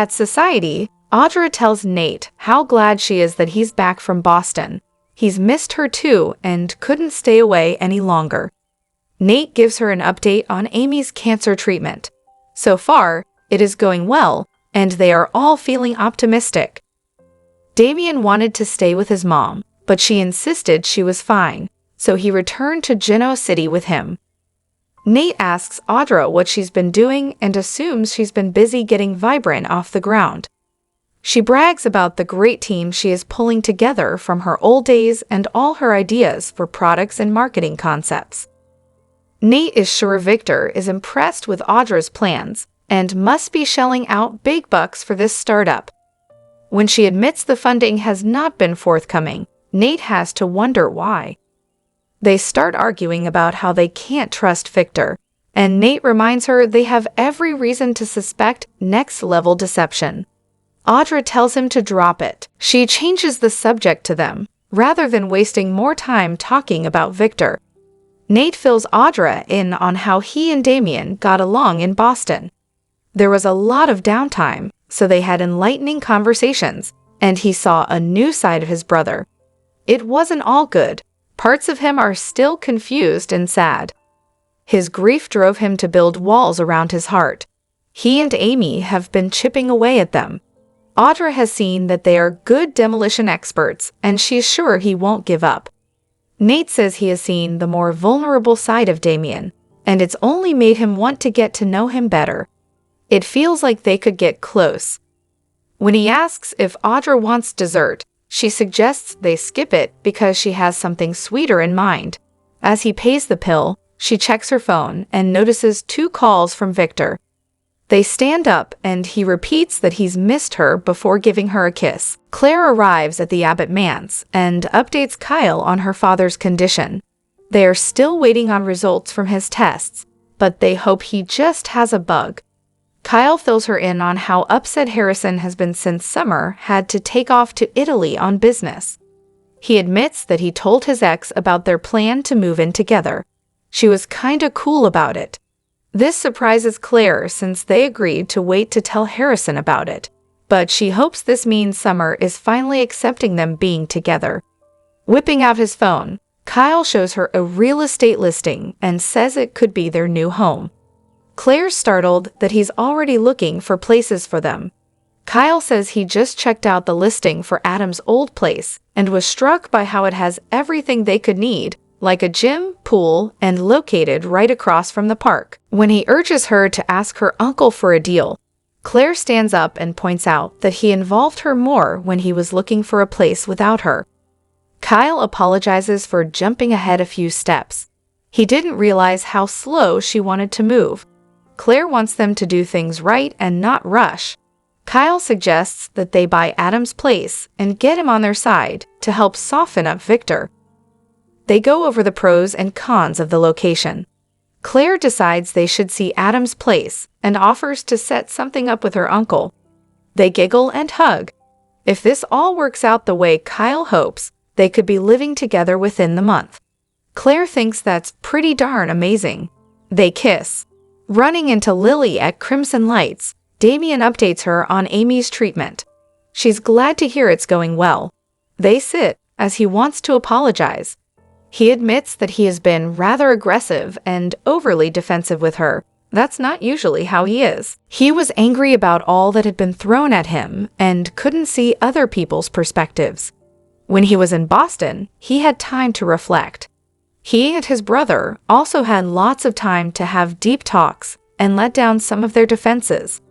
At Society, Audra tells Nate how glad she is that he's back from Boston. He's missed her too and couldn't stay away any longer. Nate gives her an update on Amy's cancer treatment. So far, it is going well, and they are all feeling optimistic. Damien wanted to stay with his mom, but she insisted she was fine, so he returned to Genoa City with him. Nate asks Audra what she's been doing and assumes she's been busy getting Vibrant off the ground. She brags about the great team she is pulling together from her old days and all her ideas for products and marketing concepts. Nate is sure Victor is impressed with Audra's plans and must be shelling out big bucks for this startup. When she admits the funding has not been forthcoming, Nate has to wonder why. They start arguing about how they can't trust Victor, and Nate reminds her they have every reason to suspect next-level deception. Audra tells him to drop it. She changes the subject to them, rather than wasting more time talking about Victor. Nate fills Audra in on how he and Damien got along in Boston. There was a lot of downtime, so they had enlightening conversations, and he saw a new side of his brother. It wasn't all good. Parts of him are still confused and sad. His grief drove him to build walls around his heart. He and Amy have been chipping away at them. Audra has seen that they are good demolition experts, and she's sure he won't give up. Nate says he has seen the more vulnerable side of Damien, and it's only made him want to get to know him better. It feels like they could get close. When he asks if Audra wants dessert, she suggests they skip it because she has something sweeter in mind. As he pays the pill, she checks her phone and notices 2 calls from Victor. They stand up and he repeats that he's missed her before giving her a kiss. Claire arrives at the Abbott manse and updates Kyle on her father's condition. They are still waiting on results from his tests, but they hope he just has a bug. Kyle fills her in on how upset Harrison has been since Summer had to take off to Italy on business. He admits that he told his ex about their plan to move in together. She was kinda cool about it. This surprises Claire since they agreed to wait to tell Harrison about it, but she hopes this means Summer is finally accepting them being together. Whipping out his phone, Kyle shows her a real estate listing and says it could be their new home. Claire's startled that he's already looking for places for them. Kyle says he just checked out the listing for Adam's old place and was struck by how it has everything they could need, like a gym, pool, and located right across from the park. When he urges her to ask her uncle for a deal, Claire stands up and points out that he involved her more when he was looking for a place without her. Kyle apologizes for jumping ahead a few steps. He didn't realize how slow she wanted to move. Claire wants them to do things right and not rush. Kyle suggests that they buy Adam's place and get him on their side to help soften up Victor. They go over the pros and cons of the location. Claire decides they should see Adam's place and offers to set something up with her uncle. They giggle and hug. If this all works out the way Kyle hopes, they could be living together within the month. Claire thinks that's pretty darn amazing. They kiss. Running into Lily at Crimson Lights, Damien updates her on Amy's treatment. She's glad to hear it's going well. They sit, as he wants to apologize. He admits that he has been rather aggressive and overly defensive with her. That's not usually how he is. He was angry about all that had been thrown at him and couldn't see other people's perspectives. When he was in Boston, he had time to reflect. He and his brother also had lots of time to have deep talks and let down some of their defenses.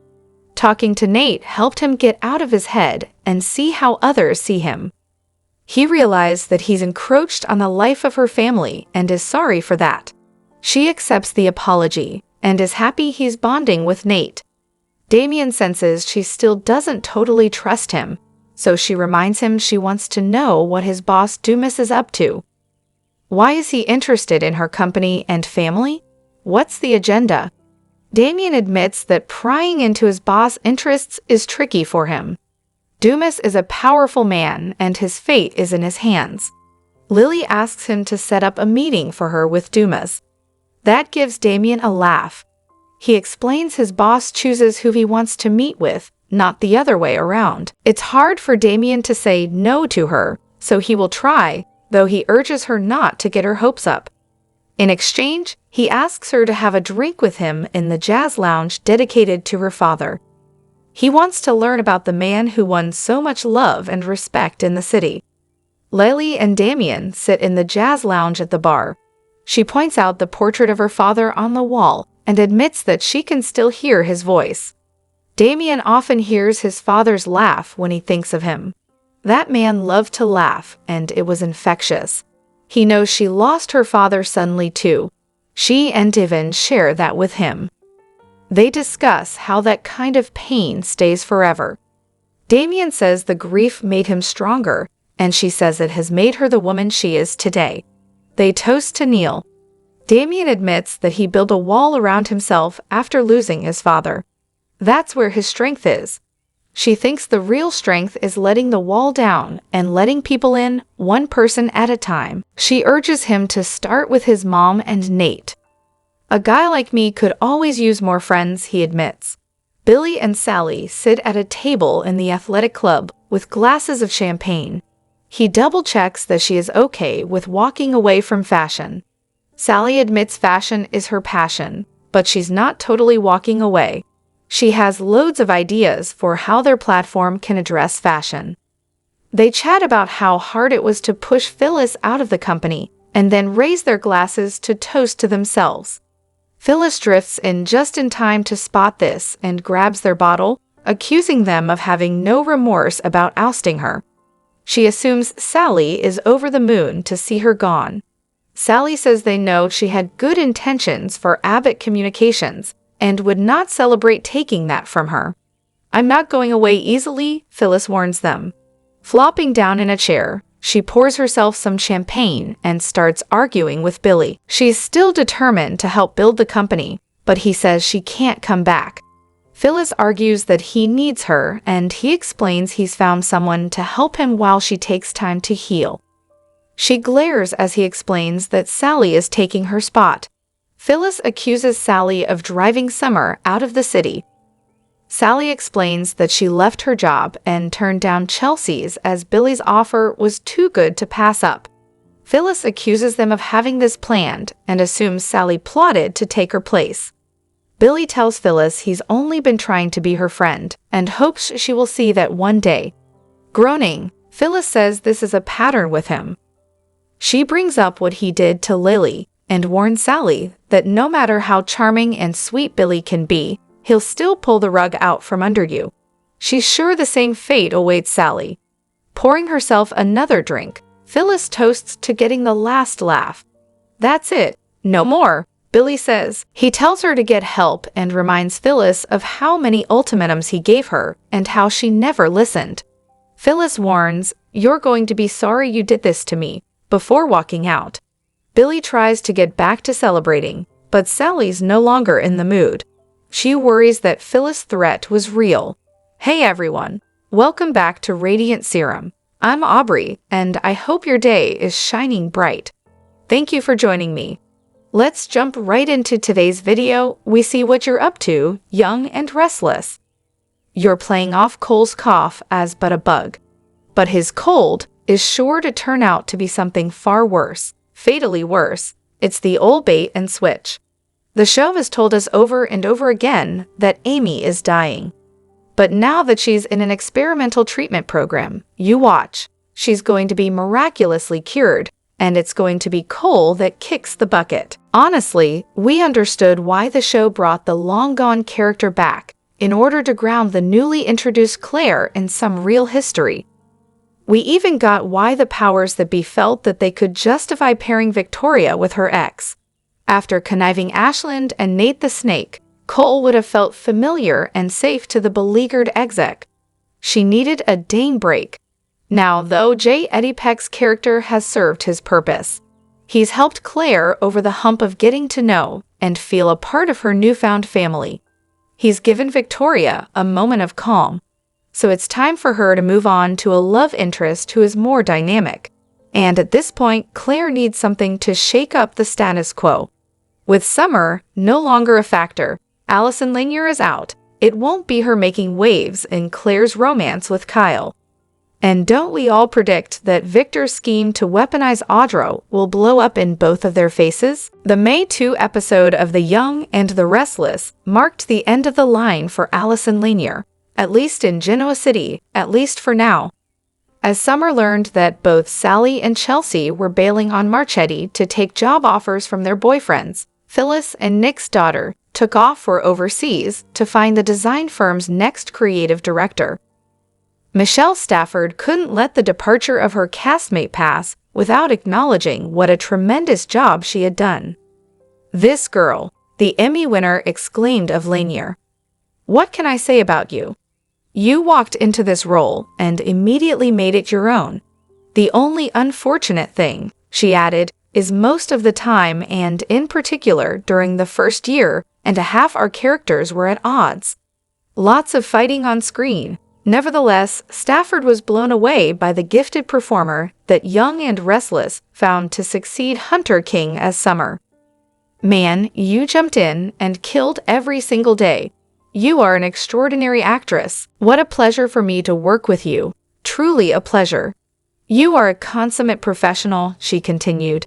Talking to Nate helped him get out of his head and see how others see him. He realized that he's encroached on the life of her family and is sorry for that. She accepts the apology and is happy he's bonding with Nate. Damien senses she still doesn't totally trust him, so she reminds him she wants to know what his boss Dumas is up to. Why is he interested in her company and family? What's the agenda? Damien admits that prying into his boss' interests is tricky for him. Dumas is a powerful man and his fate is in his hands. Lily asks him to set up a meeting for her with Dumas. That gives Damien a laugh. He explains his boss chooses who he wants to meet with, not the other way around. It's hard for Damien to say no to her, so he will try, though he urges her not to get her hopes up. In exchange, he asks her to have a drink with him in the jazz lounge dedicated to her father. He wants to learn about the man who won so much love and respect in the city. Lily and Damien sit in the jazz lounge at the bar. She points out the portrait of her father on the wall and admits that she can still hear his voice. Damien often hears his father's laugh when he thinks of him. That man loved to laugh, and it was infectious. He knows she lost her father suddenly too. She and Divin share that with him. They discuss how that kind of pain stays forever. Damien says the grief made him stronger, and she says it has made her the woman she is today. They toast to Neil. Damien admits that he built a wall around himself after losing his father. That's where his strength is. She thinks the real strength is letting the wall down and letting people in, one person at a time. She urges him to start with his mom and Nate. A guy like me could always use more friends, he admits. Billy and Sally sit at a table in the athletic club with glasses of champagne. He double-checks that she is okay with walking away from fashion. Sally admits fashion is her passion, but she's not totally walking away. She has loads of ideas for how their platform can address fashion. They chat about how hard it was to push Phyllis out of the company, and then raise their glasses to toast to themselves. Phyllis drifts in just in time to spot this and grabs their bottle, accusing them of having no remorse about ousting her. She assumes Sally is over the moon to see her gone. Sally says they know she had good intentions for Abbott Communications and would not celebrate taking that from her. I'm not going away easily, Phyllis warns them. Flopping down in a chair, she pours herself some champagne and starts arguing with Billy. She's still determined to help build the company, but he says she can't come back. Phyllis argues that he needs her, and he explains he's found someone to help him while she takes time to heal. She glares as he explains that Sally is taking her spot. Phyllis accuses Sally of driving Summer out of the city. Sally explains that she left her job and turned down Chelsea's as Billy's offer was too good to pass up. Phyllis accuses them of having this planned and assumes Sally plotted to take her place. Billy tells Phyllis he's only been trying to be her friend and hopes she will see that one day. Groaning, Phyllis says this is a pattern with him. She brings up what he did to Lily and warns Sally that no matter how charming and sweet Billy can be, he'll still pull the rug out from under you. She's sure the same fate awaits Sally. Pouring herself another drink, Phyllis toasts to getting the last laugh. That's it, no more, Billy says. He tells her to get help and reminds Phyllis of how many ultimatums he gave her and how she never listened. Phyllis warns, "You're going to be sorry you did this to me," before walking out. Billy tries to get back to celebrating, but Sally's no longer in the mood. She worries that Phyllis' threat was real. Hey everyone, welcome back to Radiant Serum. I'm Aubrey, and I hope your day is shining bright. Thank you for joining me. Let's jump right into today's video. We see what you're up to, young and restless. You're playing off Cole's cough as but a bug. But his cold is sure to turn out to be something far worse, fatally worse. It's the old bait and switch. The show has told us over and over again that Amy is dying. But now that she's in an experimental treatment program, you watch. She's going to be miraculously cured, and it's going to be Cole that kicks the bucket. Honestly, we understood why the show brought the long-gone character back, in order to ground the newly introduced Claire in some real history. We even got why the powers that be felt that they could justify pairing Victoria with her ex. After conniving Ashland and Nate the Snake, Cole would have felt familiar and safe to the beleaguered exec. She needed a Dane break. Now, though, J. Eddie Peck's character has served his purpose. He's helped Claire over the hump of getting to know and feel a part of her newfound family. He's given Victoria a moment of calm. So it's time for her to move on to a love interest who is more dynamic. And at this point, Claire needs something to shake up the status quo. With Summer no longer a factor, Allison Lanier is out, It won't be her making waves in Claire's romance with Kyle. And don't we all predict that Victor's scheme to weaponize Audrey will blow up in both of their faces? The May 2 episode of The Young and the Restless marked the end of the line for Alice and Lanier, at least in Genoa City, at least for now. As Summer learned that both Sally and Chelsea were bailing on Marchetti to take job offers from their boyfriends, Phyllis and Nick's daughter took off for overseas to find the design firm's next creative director. Michelle Stafford couldn't let the departure of her castmate pass without acknowledging what a tremendous job she had done. "This girl," the Emmy winner exclaimed of Lanier. "What can I say about you? You walked into this role and immediately made it your own. The only unfortunate thing," she added, "is most of the time and in particular during the first year and a half our characters were at odds. Lots of fighting on screen." Nevertheless, Stafford was blown away by the gifted performer that Young and Restless found to succeed Hunter King as Summer. "Man, you jumped in and killed every single day. You are an extraordinary actress. What a pleasure for me to work with you. Truly a pleasure. You are a consummate professional," she continued.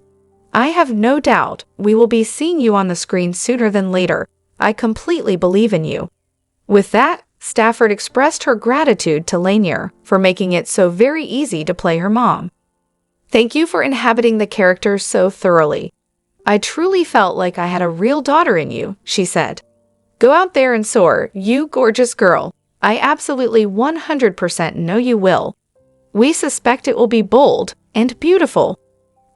"I have no doubt we will be seeing you on the screen sooner than later. I completely believe in you." With that, Stafford expressed her gratitude to Lanier for making it so very easy to play her mom. "Thank you for inhabiting the character so thoroughly. I truly felt like I had a real daughter in you," she said. "Go out there and soar, you gorgeous girl. I absolutely 100% know you will. We suspect it will be bold and beautiful."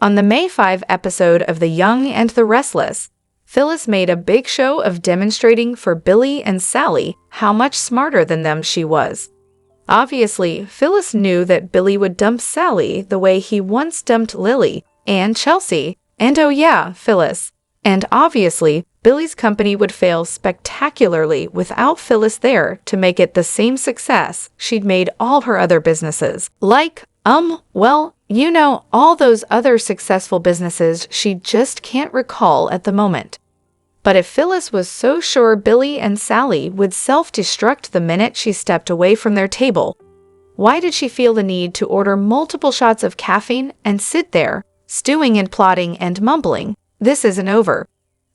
On the May 5 episode of The Young and the Restless, Phyllis made a big show of demonstrating for Billy and Sally how much smarter than them she was. Obviously, Phyllis knew that Billy would dump Sally the way he once dumped Lily and Chelsea, and oh yeah, Phyllis. And obviously, Billy's company would fail spectacularly without Phyllis there to make it the same success she'd made all her other businesses. Well, you know, all those other successful businesses she just can't recall at the moment. But if Phyllis was so sure Billy and Sally would self-destruct the minute she stepped away from their table, why did she feel the need to order multiple shots of caffeine and sit there, stewing and plotting and mumbling, "This isn't over"?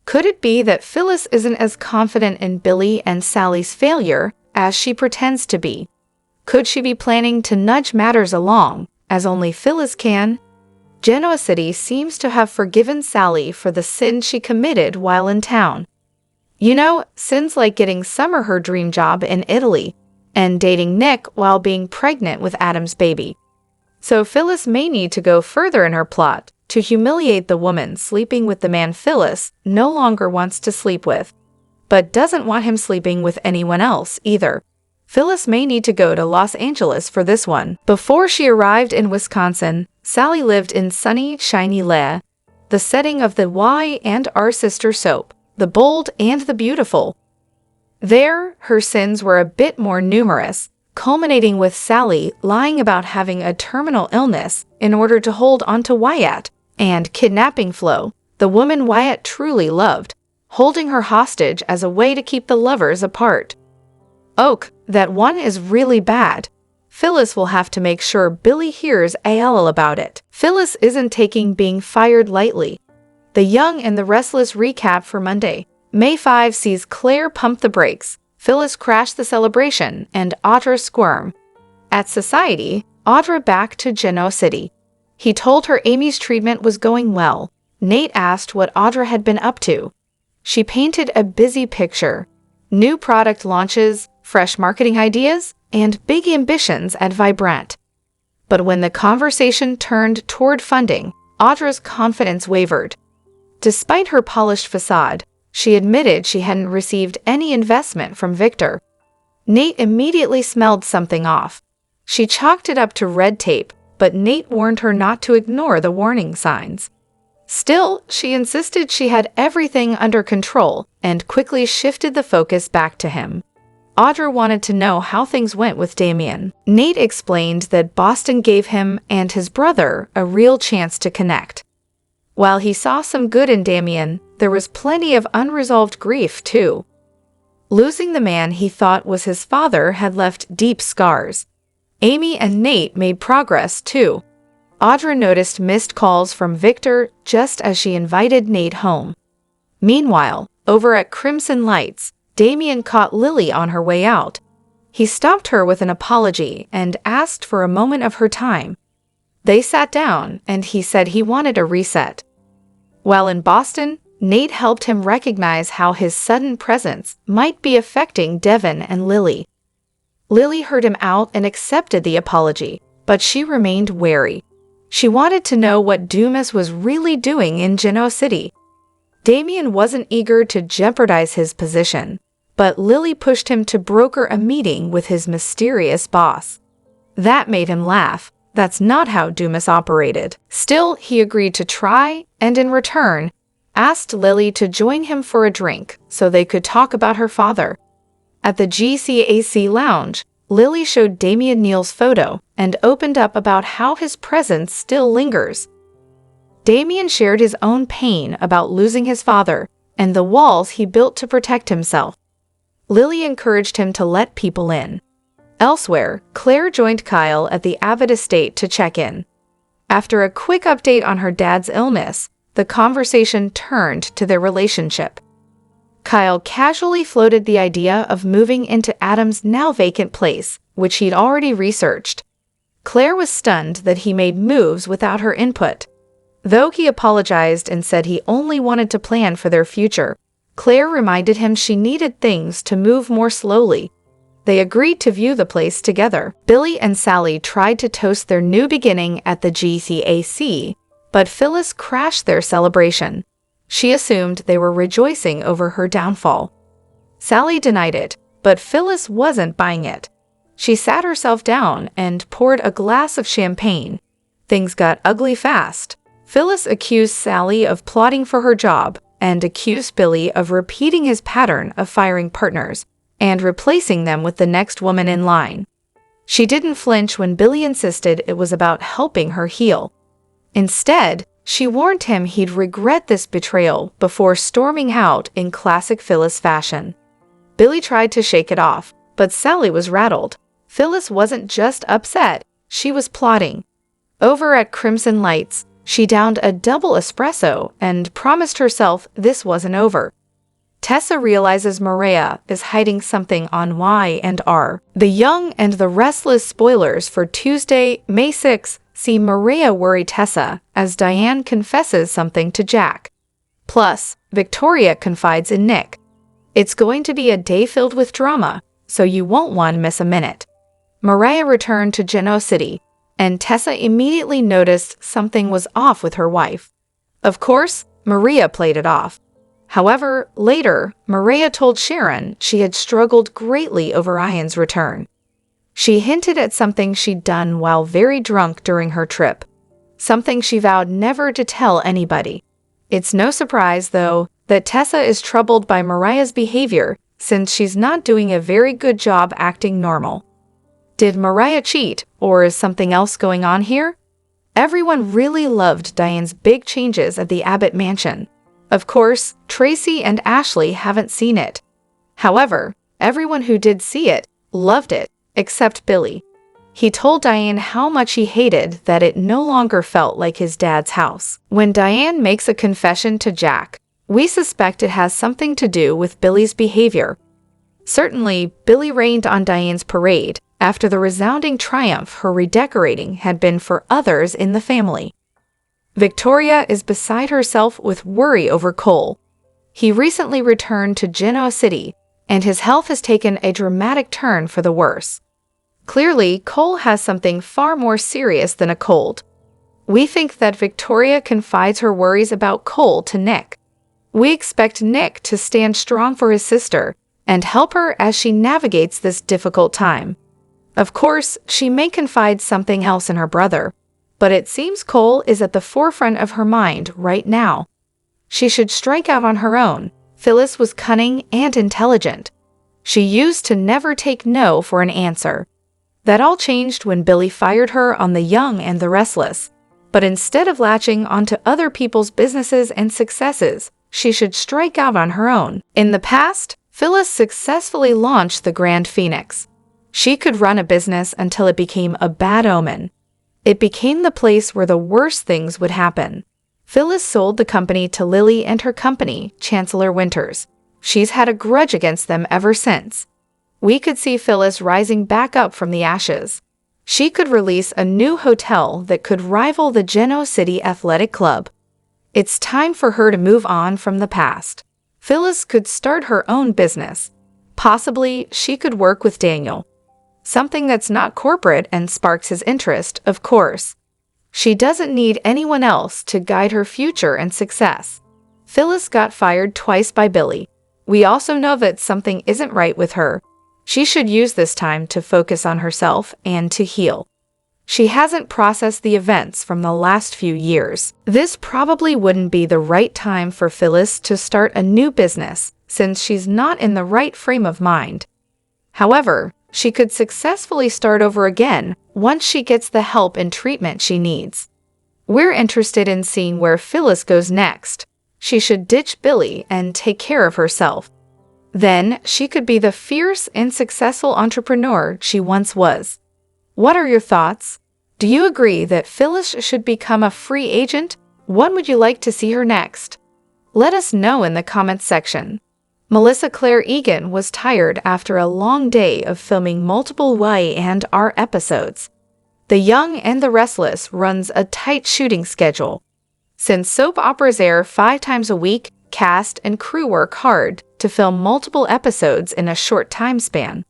Could it be that Phyllis isn't as confident in Billy and Sally's failure as she pretends to be? Could she be planning to nudge matters along, as only Phyllis can? Genoa City seems to have forgiven Sally for the sin she committed while in town. You know, sins like getting Summer her dream job in Italy, and dating Nick while being pregnant with Adam's baby. So Phyllis may need to go further in her plot to humiliate the woman sleeping with the man Phyllis no longer wants to sleep with, but doesn't want him sleeping with anyone else either. Phyllis may need to go to Los Angeles for this one. Before she arrived in Wisconsin, Sally lived in sunny, shiny Leh, the setting of the Y and R sister soap, The Bold and the Beautiful. There, her sins were a bit more numerous, culminating with Sally lying about having a terminal illness in order to hold onto Wyatt, and kidnapping Flo, the woman Wyatt truly loved, holding her hostage as a way to keep the lovers apart. That one is really bad. Phyllis will have to make sure Billy hears AL about it. Phyllis isn't taking being fired lightly. The Young and the Restless recap for Monday, May 5 sees Claire pump the brakes, Phyllis crash the celebration, and Audrey squirm. At Society, Audrey back to Genoa City. He told her Amy's treatment was going well. Nate asked what Audrey had been up to. She painted a busy picture. New product launches, fresh marketing ideas, and big ambitions at Vibrant. But when the conversation turned toward funding, Audrey's confidence wavered. Despite her polished facade, she admitted she hadn't received any investment from Victor. Nate immediately smelled something off. She chalked it up to red tape, but Nate warned her not to ignore the warning signs. Still, she insisted she had everything under control and quickly shifted the focus back to him. Audrey wanted to know how things went with Damien. Nate explained that Boston gave him and his brother a real chance to connect. While he saw some good in Damien, there was plenty of unresolved grief, too. Losing the man he thought was his father had left deep scars. Amy and Nate made progress, too. Audra noticed missed calls from Victor just as she invited Nate home. Meanwhile, over at Crimson Lights, Damien caught Lily on her way out. He stopped her with an apology and asked for a moment of her time. They sat down, and he said he wanted a reset. While in Boston, Nate helped him recognize how his sudden presence might be affecting Devin and Lily. Lily heard him out and accepted the apology, but she remained wary. She wanted to know what Dumas was really doing in Genoa City. Damien wasn't eager to jeopardize his position, but Lily pushed him to broker a meeting with his mysterious boss. That made him laugh. That's not how Dumas operated. Still, he agreed to try, and in return, asked Lily to join him for a drink so they could talk about her father. At the GCAC lounge, Lily showed Damien Neal's photo and opened up about how his presence still lingers. Damien shared his own pain about losing his father and the walls he built to protect himself. Lily encouraged him to let people in. Elsewhere, Claire joined Kyle at the Abbott estate to check in. After a quick update on her dad's illness, the conversation turned to their relationship. Kyle casually floated the idea of moving into Adam's now vacant place, which he'd already researched. Claire was stunned that he made moves without her input. Though he apologized and said he only wanted to plan for their future, Claire reminded him she needed things to move more slowly. They agreed to view the place together. Billy and Sally tried to toast their new beginning at the GCAC, but Phyllis crashed their celebration. She assumed they were rejoicing over her downfall. Sally denied it, but Phyllis wasn't buying it. She sat herself down and poured a glass of champagne. Things got ugly fast. Phyllis accused Sally of plotting for her job and accused Billy of repeating his pattern of firing partners and replacing them with the next woman in line. She didn't flinch when Billy insisted it was about helping her heal. Instead, she warned him he'd regret this betrayal before storming out in classic Phyllis fashion. Billy tried to shake it off, but Sally was rattled. Phyllis wasn't just upset, she was plotting. Over at Crimson Lights, she downed a double espresso and promised herself this wasn't over. Tessa realizes Maria is hiding something on Y&R. The Young and the Restless spoilers for Tuesday, May 6, see Maria worry Tessa as Diane confesses something to Jack. Plus, Victoria confides in Nick. It's going to be a day filled with drama, so you won't want to miss a minute. Maria returned to Genoa City, and Tessa immediately noticed something was off with her wife. Of course, Maria played it off. However, later, Maria told Sharon she had struggled greatly over Ian's return. She hinted at something she'd done while very drunk during her trip, something she vowed never to tell anybody. It's no surprise, though, that Tessa is troubled by Maria's behavior since she's not doing a very good job acting normal. Did Maria cheat, or is something else going on here? Everyone really loved Diane's big changes at the Abbott mansion. Of course, Tracy and Ashley haven't seen it. However, everyone who did see it loved it, except Billy. He told Diane how much he hated that it no longer felt like his dad's house. When Diane makes a confession to Jack, we suspect it has something to do with Billy's behavior. Certainly, Billy rained on Diane's parade after the resounding triumph her redecorating had been for others in the family. Victoria is beside herself with worry over Cole. He recently returned to Genoa City, and his health has taken a dramatic turn for the worse. Clearly, Cole has something far more serious than a cold. We think that Victoria confides her worries about Cole to Nick. We expect Nick to stand strong for his sister and help her as she navigates this difficult time. Of course, she may confide something else in her brother, but it seems Cole is at the forefront of her mind right now. She should strike out on her own. Phyllis was cunning and intelligent. She used to never take no for an answer. That all changed when Billy fired her on the Young and the Restless. But instead of latching onto other people's businesses and successes, she should strike out on her own. In the past, Phyllis successfully launched the Grand Phoenix. She could run a business until it became a bad omen. It became the place where the worst things would happen. Phyllis sold the company to Lily and her company, Chancellor Winters. She's had a grudge against them ever since. We could see Phyllis rising back up from the ashes. She could release a new hotel that could rival the Genoa City Athletic Club. It's time for her to move on from the past. Phyllis could start her own business. Possibly, she could work with Daniel. Something that's not corporate and sparks his interest, of course. She doesn't need anyone else to guide her future and success. Phyllis got fired twice by Billy. We also know that something isn't right with her. She should use this time to focus on herself and to heal. She hasn't processed the events from the last few years. This probably wouldn't be the right time for Phyllis to start a new business, since she's not in the right frame of mind. However, she could successfully start over again once she gets the help and treatment she needs. We're interested in seeing where Phyllis goes next. She should ditch Billy and take care of herself. Then, she could be the fierce and successful entrepreneur she once was. What are your thoughts? Do you agree that Phyllis should become a free agent? When would you like to see her next? Let us know in the comments section. Melissa Claire Egan was tired after a long day of filming multiple Y&R episodes. The Young and the Restless runs a tight shooting schedule. Since soap operas air 5 times a week, cast and crew work hard to film multiple episodes in a short time span.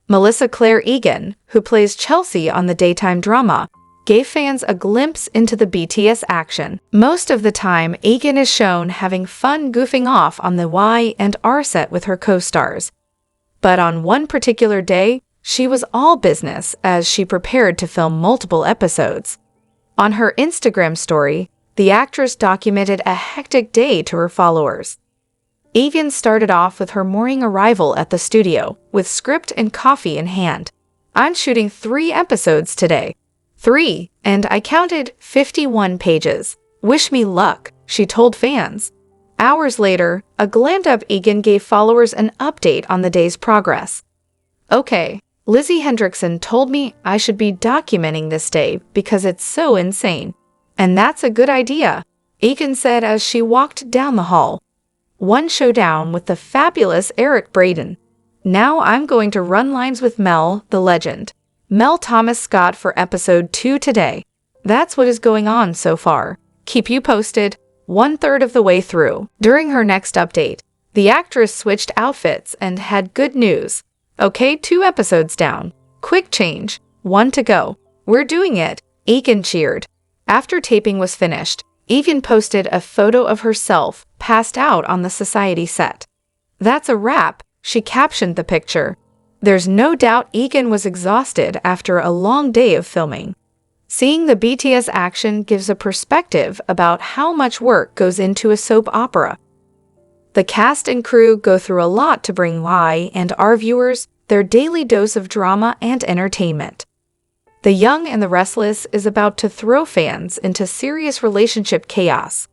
Melissa Claire Egan, who plays Chelsea on the daytime drama, gave fans a glimpse into the BTS action. Most of the time, Egan is shown having fun goofing off on the Y&R set with her co-stars. But on one particular day, she was all business as she prepared to film multiple episodes. On her Instagram story, the actress documented a hectic day to her followers. Egan started off with her morning arrival at the studio, with script and coffee in hand. "I'm shooting 3 episodes today. 3, and I counted 51 pages. Wish me luck," she told fans. Hours later, a glammed-up Egan gave followers an update on the day's progress. "Okay, Lizzie Hendrickson told me I should be documenting this day because it's so insane. And that's a good idea," Egan said as she walked down the hall. "One showdown with the fabulous Eric Braeden. Now I'm going to run lines with Mel, the legend. Mel Thomas Scott for episode 2 today. That's what is going on so far. Keep you posted." 1/3 of the way through. During her next update, the actress switched outfits and had good news. "Okay, 2 episodes down. Quick change. 1 to go. We're doing it," Egan cheered. After taping was finished, Egan posted a photo of herself passed out on the Society set. "That's a wrap," she captioned the picture. There's no doubt Egan was exhausted after a long day of filming. Seeing the BTS action gives a perspective about how much work goes into a soap opera. The cast and crew go through a lot to bring Y&R viewers their daily dose of drama and entertainment. The Young and the Restless is about to throw fans into serious relationship chaos.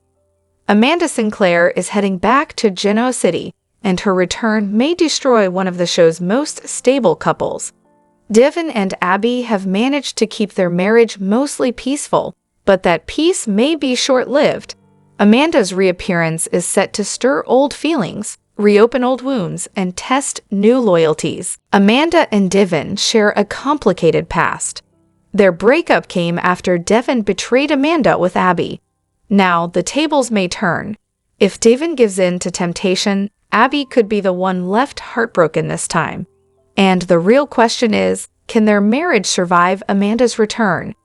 Amanda Sinclair is heading back to Genoa City, and her return may destroy one of the show's most stable couples. Devin and Abby have managed to keep their marriage mostly peaceful, but that peace may be short-lived. Amanda's reappearance is set to stir old feelings, reopen old wounds, and test new loyalties. Amanda and Devin share a complicated past. Their breakup came after Devin betrayed Amanda with Abby. Now, the tables may turn. If Devin gives in to temptation, Abby could be the one left heartbroken this time. And the real question is, can their marriage survive Amanda's return?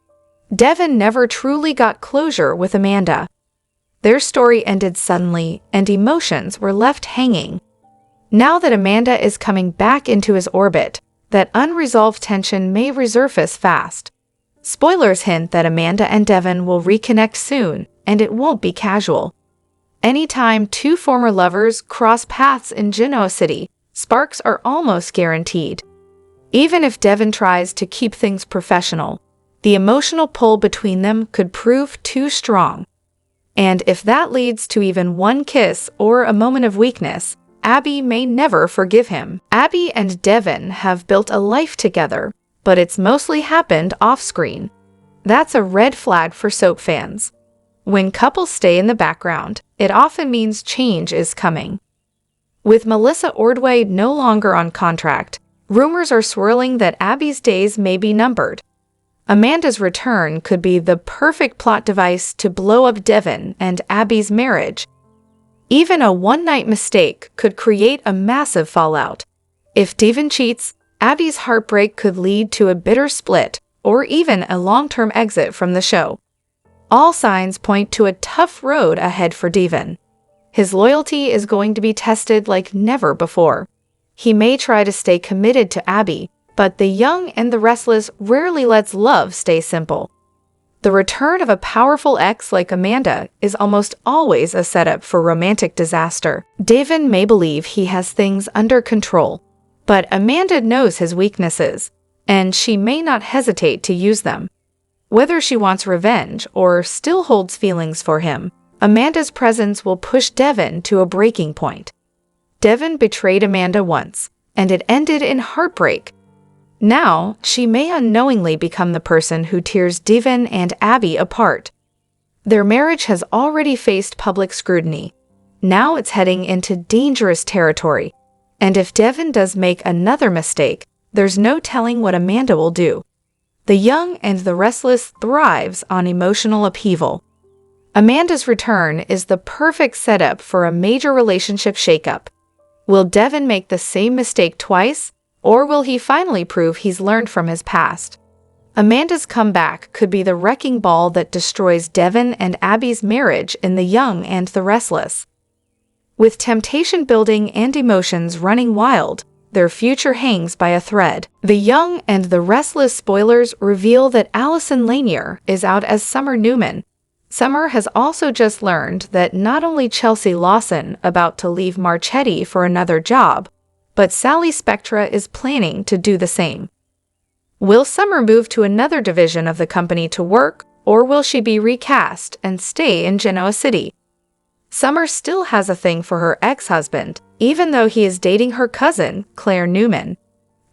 Devin never truly got closure with Amanda. Their story ended suddenly, and emotions were left hanging. Now that Amanda is coming back into his orbit, that unresolved tension may resurface fast. Spoilers hint that Amanda and Devin will reconnect soon, and it won't be casual. Anytime 2 former lovers cross paths in Genoa City, sparks are almost guaranteed. Even if Devin tries to keep things professional, the emotional pull between them could prove too strong. And if that leads to even one kiss or a moment of weakness, Abby may never forgive him. Abby and Devin have built a life together, but it's mostly happened off-screen. That's a red flag for soap fans. When couples stay in the background, it often means change is coming. With Melissa Ordway no longer on contract, rumors are swirling that Abby's days may be numbered. Amanda's return could be the perfect plot device to blow up Devin and Abby's marriage. Even a one-night mistake could create a massive fallout. If Devin cheats, Abby's heartbreak could lead to a bitter split or even a long-term exit from the show. All signs point to a tough road ahead for Devin. His loyalty is going to be tested like never before. He may try to stay committed to Abby, but the young and the restless rarely lets love stay simple. The return of a powerful ex like Amanda is almost always a setup for romantic disaster. Devin may believe he has things under control, but Amanda knows his weaknesses, and she may not hesitate to use them. Whether she wants revenge or still holds feelings for him, Amanda's presence will push Devin to a breaking point. Devin betrayed Amanda once, and it ended in heartbreak. Now, she may unknowingly become the person who tears Devin and Abby apart. Their marriage has already faced public scrutiny. Now it's heading into dangerous territory. And if Devin does make another mistake, there's no telling what Amanda will do. The young and the restless thrives on emotional upheaval. Amanda's return is the perfect setup for a major relationship shakeup. Will Devin make the same mistake twice, or will he finally prove he's learned from his past? Amanda's comeback could be the wrecking ball that destroys Devin and Abby's marriage in The Young and the Restless. With temptation building and emotions running wild, their future hangs by a thread. The Young and the Restless spoilers reveal that Allison Lanier is out as Summer Newman. Summer has also just learned that not only Chelsea Lawson about to leave Marchetti for another job, but Sally Spectra is planning to do the same. Will Summer move to another division of the company to work, or will she be recast and stay in Genoa City? Summer still has a thing for her ex-husband, even though he is dating her cousin, Claire Newman.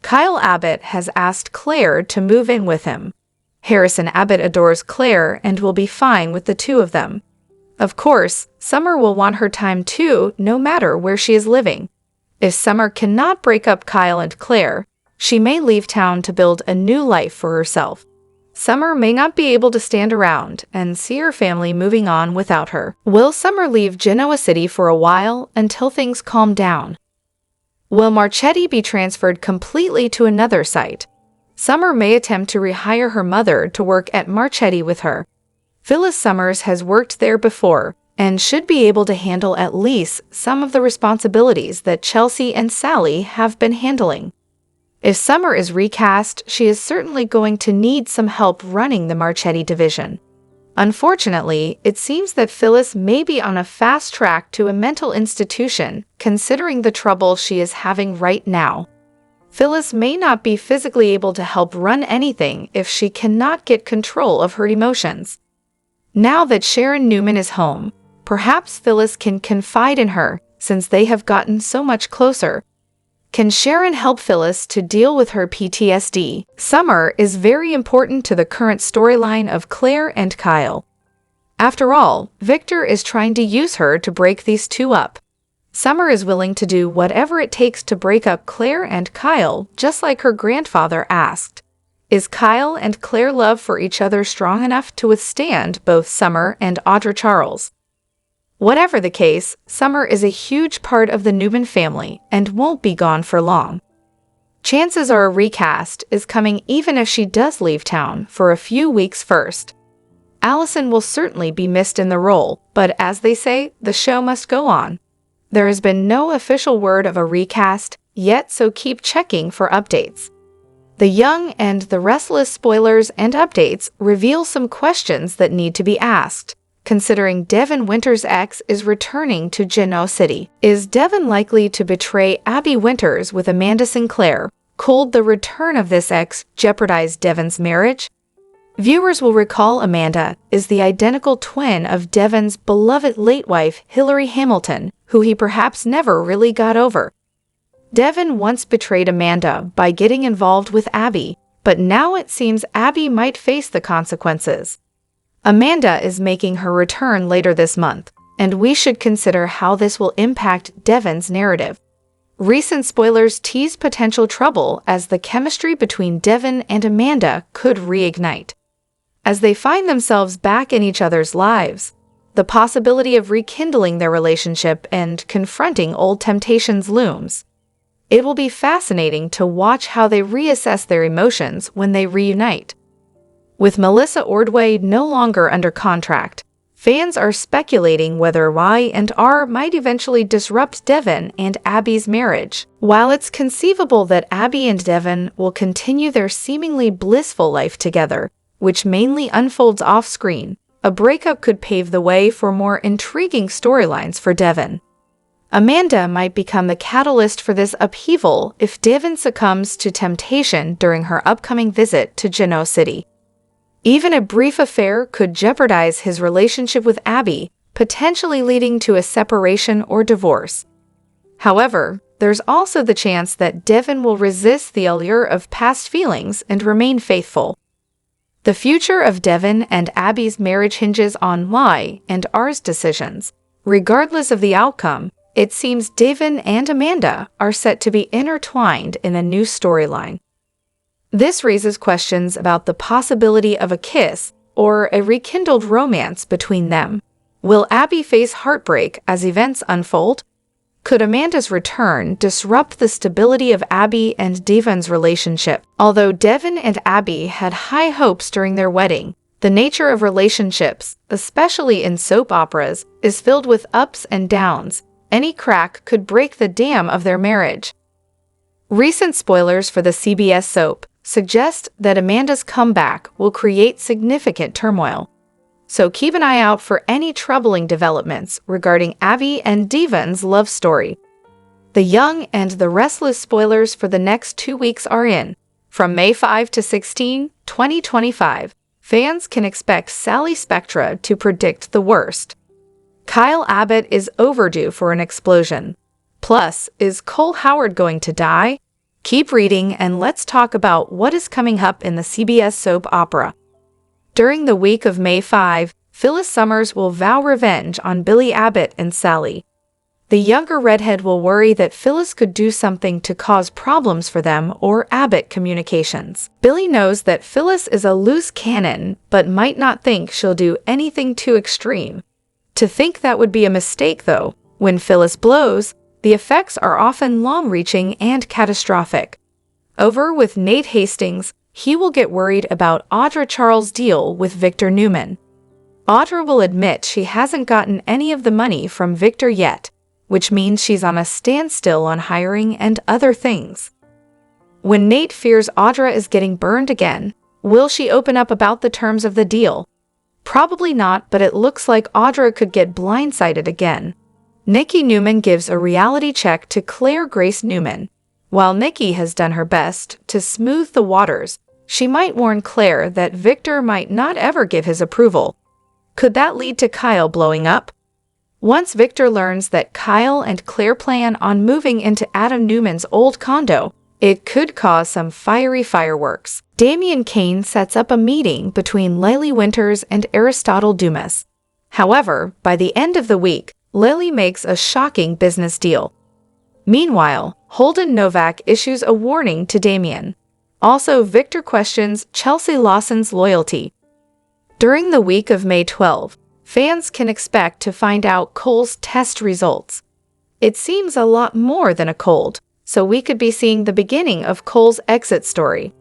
Kyle Abbott has asked Claire to move in with him. Harrison Abbott adores Claire and will be fine with the two of them. Of course, Summer will want her time too, no matter where she is living. If Summer cannot break up Kyle and Claire, she may leave town to build a new life for herself. Summer may not be able to stand around and see her family moving on without her. Will Summer leave Genoa City for a while until things calm down? Will Marchetti be transferred completely to another site? Summer may attempt to rehire her mother to work at Marchetti with her. Phyllis Summers has worked there before and should be able to handle at least some of the responsibilities that Chelsea and Sally have been handling. If Summer is recast, she is certainly going to need some help running the Marchetti division. Unfortunately, it seems that Phyllis may be on a fast track to a mental institution, considering the trouble she is having right now. Phyllis may not be physically able to help run anything if she cannot get control of her emotions. Now that Sharon Newman is home, perhaps Phyllis can confide in her, since they have gotten so much closer. Can Sharon help Phyllis to deal with her PTSD? Summer is very important to the current storyline of Claire and Kyle. After all, Victor is trying to use her to break these two up. Summer is willing to do whatever it takes to break up Claire and Kyle, just like her grandfather asked. Is Kyle and Claire love for each other strong enough to withstand both Summer and Audra Charles? Whatever the case, Summer is a huge part of the Newman family and won't be gone for long. Chances are a recast is coming even if she does leave town for a few weeks first. Allison will certainly be missed in the role, but as they say, the show must go on. There has been no official word of a recast yet, so keep checking for updates. The Young and the Restless spoilers and updates reveal some questions that need to be asked. Considering Devin Winters' ex is returning to Genoa City, is Devin likely to betray Abby Winters with Amanda Sinclair? Could the return of this ex jeopardize Devin's marriage? Viewers will recall Amanda is the identical twin of Devon's beloved late wife Hillary Hamilton, who he perhaps never really got over. Devon once betrayed Amanda by getting involved with Abby, but now it seems Abby might face the consequences. Amanda is making her return later this month, and we should consider how this will impact Devon's narrative. Recent spoilers tease potential trouble as the chemistry between Devon and Amanda could reignite. As they find themselves back in each other's lives, the possibility of rekindling their relationship and confronting old temptations looms. It will be fascinating to watch how they reassess their emotions when they reunite. With Melissa Ordway no longer under contract, fans are speculating whether Y&R might eventually disrupt Devon and Abby's marriage. While it's conceivable that Abby and Devon will continue their seemingly blissful life together, which mainly unfolds off-screen, a breakup could pave the way for more intriguing storylines for Devon. Amanda might become the catalyst for this upheaval if Devon succumbs to temptation during her upcoming visit to Genoa City. Even a brief affair could jeopardize his relationship with Abby, potentially leading to a separation or divorce. However, there's also the chance that Devon will resist the allure of past feelings and remain faithful. The future of Devon and Abby's marriage hinges on Y&R's decisions. Regardless of the outcome, it seems Devon and Amanda are set to be intertwined in a new storyline. This raises questions about the possibility of a kiss or a rekindled romance between them. Will Abby face heartbreak as events unfold? Could Amanda's return disrupt the stability of Abby and Devon's relationship? Although Devon and Abby had high hopes during their wedding, the nature of relationships, especially in soap operas, is filled with ups and downs. Any crack could break the dam of their marriage. Recent spoilers for the CBS soap suggest that Amanda's comeback will create significant turmoil. So keep an eye out for any troubling developments regarding Abby and Devon's love story. The Young and the Restless spoilers for the next 2 weeks are in. From May 5 to 16, 2025, fans can expect Sally Spectra to predict the worst. Kyle Abbott is overdue for an explosion. Plus, is Cole Howard going to die? Keep reading and let's talk about what is coming up in the CBS soap opera. During the week of May 5, Phyllis Summers will vow revenge on Billy Abbott and Sally. The younger redhead will worry that Phyllis could do something to cause problems for them or Abbott communications. Billy knows that Phyllis is a loose cannon, but might not think she'll do anything too extreme. To think that would be a mistake, though. When Phyllis blows, the effects are often long-reaching and catastrophic. Over with Nate Hastings, he will get worried about Audra Charles' deal with Victor Newman. Audra will admit she hasn't gotten any of the money from Victor yet, which means she's on a standstill on hiring and other things. When Nate fears Audra is getting burned again, will she open up about the terms of the deal? Probably not, but it looks like Audra could get blindsided again. Nikki Newman gives a reality check to Claire Grace Newman. While Nikki has done her best to smooth the waters, she might warn Claire that Victor might not ever give his approval. Could that lead to Kyle blowing up? Once Victor learns that Kyle and Claire plan on moving into Adam Newman's old condo, it could cause some fiery fireworks. Damian Kane sets up a meeting between Lily Winters and Aristotle Dumas. However, by the end of the week, Lily makes a shocking business deal. Meanwhile, Holden Novak issues a warning to Damian. Also, Victor questions Chelsea Lawson's loyalty. During the week of May 12, fans can expect to find out Cole's test results. It seems a lot more than a cold, so we could be seeing the beginning of Cole's exit story.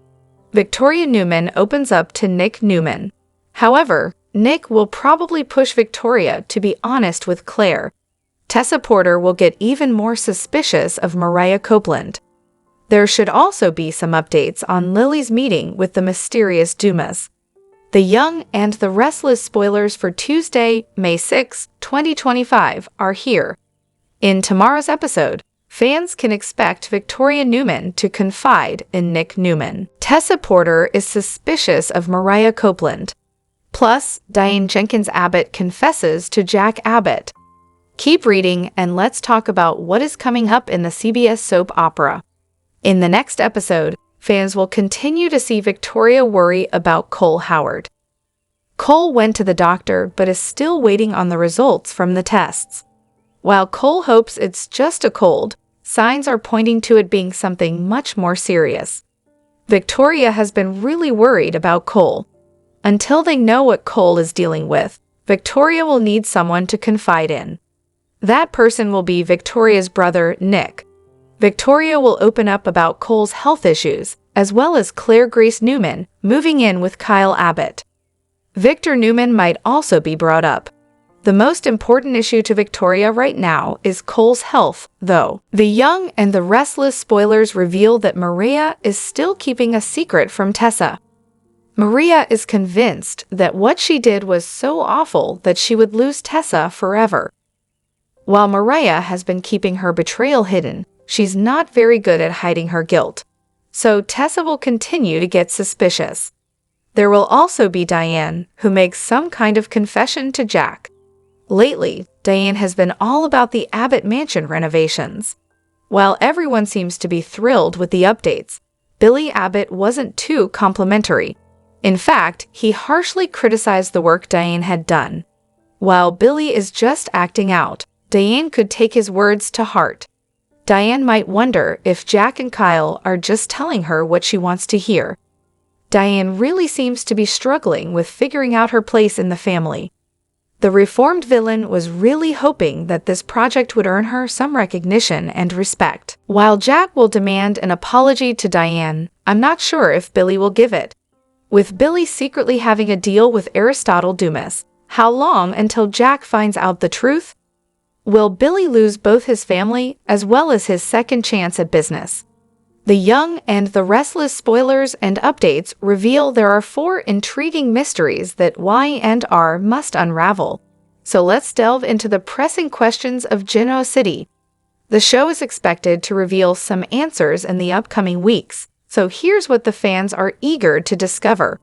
Victoria Newman opens up to Nick Newman. However, Nick will probably push Victoria to be honest with Claire. Tessa Porter will get even more suspicious of Mariah Copeland. There should also be some updates on Lily's meeting with the mysterious Dumas. The Young and the Restless spoilers for Tuesday, May 6, 2025 are here. In tomorrow's episode, fans can expect Victoria Newman to confide in Nick Newman. Tessa Porter is suspicious of Mariah Copeland. Plus, Diane Jenkins Abbott confesses to Jack Abbott. Keep reading and let's talk about what is coming up in the CBS soap opera. In the next episode, fans will continue to see Victoria worry about Cole Howard. Cole went to the doctor but is still waiting on the results from the tests. While Cole hopes it's just a cold, signs are pointing to it being something much more serious. Victoria has been really worried about Cole. Until they know what Cole is dealing with, Victoria will need someone to confide in. That person will be Victoria's brother, Nick. Victoria will open up about Cole's health issues, as well as Claire Grace Newman moving in with Kyle Abbott. Victor Newman might also be brought up. The most important issue to Victoria right now is Cole's health, though. The Young and the Restless spoilers reveal that Maria is still keeping a secret from Tessa. Maria is convinced that what she did was so awful that she would lose Tessa forever. While Maria has been keeping her betrayal hidden, she's not very good at hiding her guilt. So Tessa will continue to get suspicious. There will also be Diane, who makes some kind of confession to Jack. Lately, Diane has been all about the Abbott Mansion renovations. While everyone seems to be thrilled with the updates, Billy Abbott wasn't too complimentary. In fact, he harshly criticized the work Diane had done. While Billy is just acting out, Diane could take his words to heart. Diane might wonder if Jack and Kyle are just telling her what she wants to hear. Diane really seems to be struggling with figuring out her place in the family. The reformed villain was really hoping that this project would earn her some recognition and respect. While Jack will demand an apology to Diane, I'm not sure if Billy will give it. With Billy secretly having a deal with Aristotle Dumas, how long until Jack finds out the truth? Will Billy lose both his family as well as his second chance at business? The Young and the Restless spoilers and updates reveal there are 4 intriguing mysteries that Y&R must unravel. So let's delve into the pressing questions of Genoa City. The show is expected to reveal some answers in the upcoming weeks, so here's what the fans are eager to discover.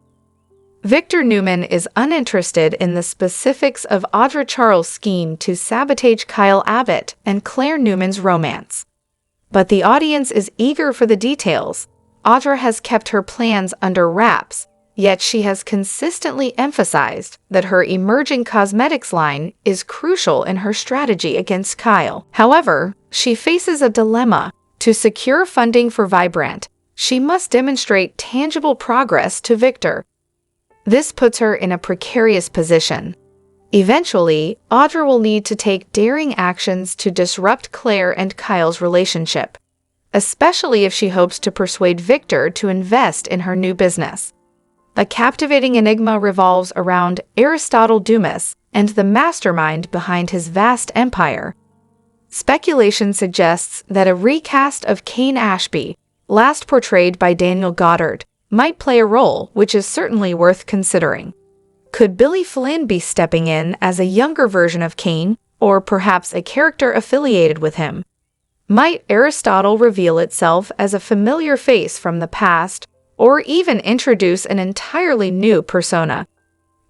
Victor Newman is uninterested in the specifics of Audra Charles' scheme to sabotage Kyle Abbott and Claire Newman's romance. But the audience is eager for the details. Audra has kept her plans under wraps, yet she has consistently emphasized that her emerging cosmetics line is crucial in her strategy against Kyle. However, she faces a dilemma. To secure funding for Vibrant, she must demonstrate tangible progress to Victor. This puts her in a precarious position. Eventually, Audra will need to take daring actions to disrupt Claire and Kyle's relationship, especially if she hopes to persuade Victor to invest in her new business. The captivating enigma revolves around Aristotle Dumas and the mastermind behind his vast empire. Speculation suggests that a recast of Kane Ashby, last portrayed by Daniel Goddard, might play a role, which is certainly worth considering. Could Billy Flynn be stepping in as a younger version of Kane, or perhaps a character affiliated with him? Might Aristotle reveal itself as a familiar face from the past, or even introduce an entirely new persona?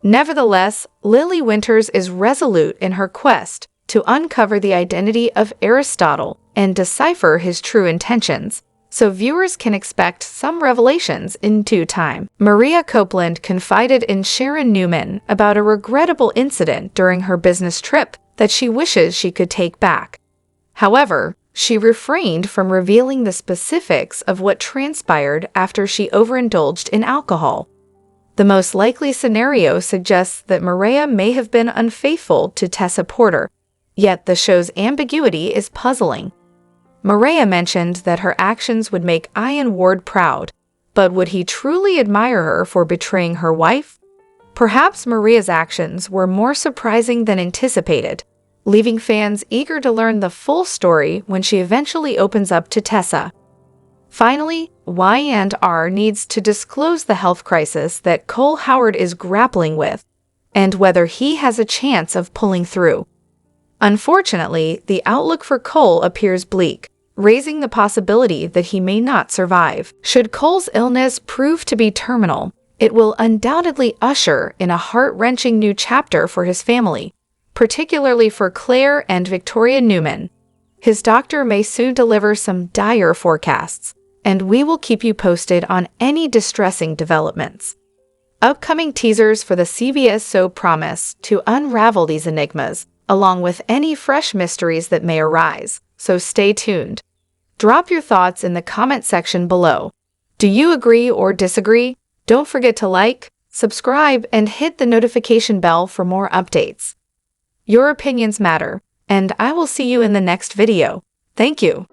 Nevertheless, Lily Winters is resolute in her quest to uncover the identity of Aristotle and decipher his true intentions, so viewers can expect some revelations in due time. Maria Copeland confided in Sharon Newman about a regrettable incident during her business trip that she wishes she could take back. However, she refrained from revealing the specifics of what transpired after she overindulged in alcohol. The most likely scenario suggests that Maria may have been unfaithful to Tessa Porter, yet the show's ambiguity is puzzling. Maria mentioned that her actions would make Ian Ward proud, but would he truly admire her for betraying her wife? Perhaps Maria's actions were more surprising than anticipated, leaving fans eager to learn the full story when she eventually opens up to Tessa. Finally, Y&R needs to disclose the health crisis that Cole Howard is grappling with, and whether he has a chance of pulling through. Unfortunately, the outlook for Cole appears bleak. raising the possibility that he may not survive. Should Cole's illness prove to be terminal, it will undoubtedly usher in a heart-wrenching new chapter for his family, particularly for Claire and Victoria Newman. His doctor may soon deliver some dire forecasts, and we will keep you posted on any distressing developments. Upcoming teasers for the CBS soap promise to unravel these enigmas, along with any fresh mysteries that may arise, so stay tuned. Drop your thoughts in the comment section below. Do you agree or disagree? Don't forget to like, subscribe, and hit the notification bell for more updates. Your opinions matter, and I will see you in the next video. Thank you.